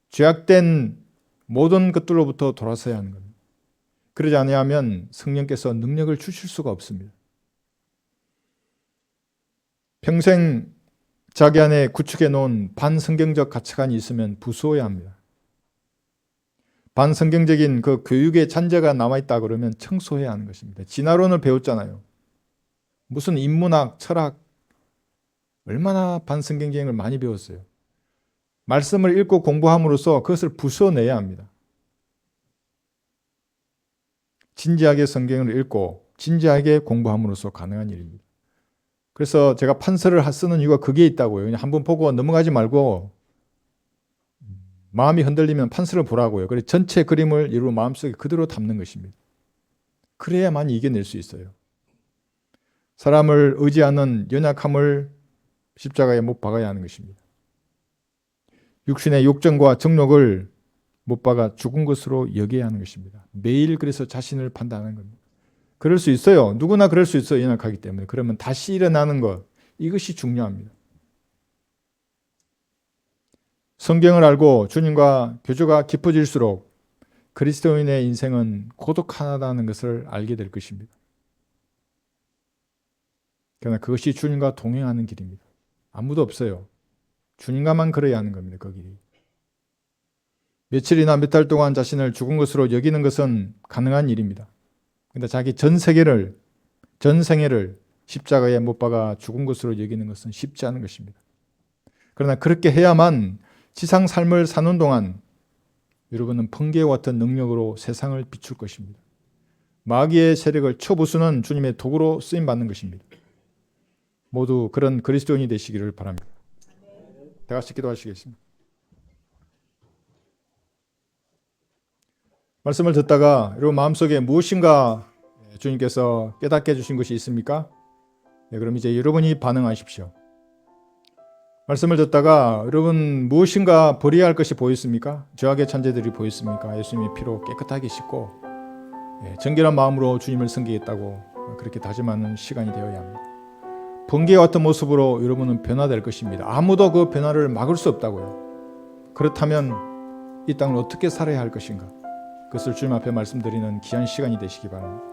죄악된 모든 것들로부터 돌아서야 하는 겁니다. 그러지 아니하면 성령께서 능력을 주실 수가 없습니다. 평생 자기 안에 구축해 놓은 반성경적 가치관이 있으면 부수어야 합니다. 반성경적인 그 교육의 잔재가 남아있다 그러면 청소해야 하는 것입니다. 진화론을 배웠잖아요. 무슨 인문학, 철학 얼마나 반성경적인 걸 많이 배웠어요. 말씀을 읽고 공부함으로써 그것을 부숴내야 합니다. 진지하게 성경을 읽고 진지하게 공부함으로써 가능한 일입니다. 그래서 제가 판서를 쓰는 이유가 그게 있다고요. 그냥 한번 보고 넘어가지 말고 마음이 흔들리면 판서를 보라고요. 그래서 전체 그림을 여러분 마음속에 그대로 담는 것입니다. 그래야만 이겨낼 수 있어요. 사람을 의지하는 연약함을 십자가에 못 박아야 하는 것입니다. 육신의 욕정과 정욕을 못 박아 죽은 것으로 여겨야 하는 것입니다. 매일 그래서 자신을 판단하는 겁니다. 그럴 수 있어요. 누구나 그럴 수 있어요. 연약하기 때문에. 그러면 다시 일어나는 것, 이것이 중요합니다. 성경을 알고 주님과 교제가 깊어질수록 그리스도인의 인생은 고독하다는 것을 알게 될 것입니다. 그러나 그것이 주님과 동행하는 길입니다. 아무도 없어요. 주님과만 걸어야 하는 겁니다. 그 길이. 며칠이나 몇 달 동안 자신을 죽은 것으로 여기는 것은 가능한 일입니다. 그런데 자기 전 생애를 십자가에 못 박아 죽은 것으로 여기는 것은 쉽지 않은 것입니다. 그러나 그렇게 해야만 지상 삶을 사는 동안 여러분은 번개와 같은 능력으로 세상을 비출 것입니다. 마귀의 세력을 쳐부수는 주님의 도구로 쓰임받는 것입니다. 모두 그런 그리스도인이 되시기를 바랍니다. 다 같이 기도하시겠습니다. 말씀을 듣다가 여러분 마음속에 무엇인가 주님께서 깨닫게 해주신 것이 있습니까? 네, 그럼 이제 여러분이 반응하십시오. 말씀을 듣다가 여러분 무엇인가 버려야 할 것이 보였습니까? 죄악의 천재들이 보였습니까? 예수님의 피로 깨끗하게 씻고 정결한 마음으로 주님을 섬기겠다고 그렇게 다짐하는 시간이 되어야 합니다. 번개와 같은 모습으로 여러분은 변화될 것입니다. 아무도 그 변화를 막을 수 없다고요. 그렇다면 이 땅을 어떻게 살아야 할 것인가? 그것을 주님 앞에 말씀드리는 귀한 시간이 되시기 바랍니다.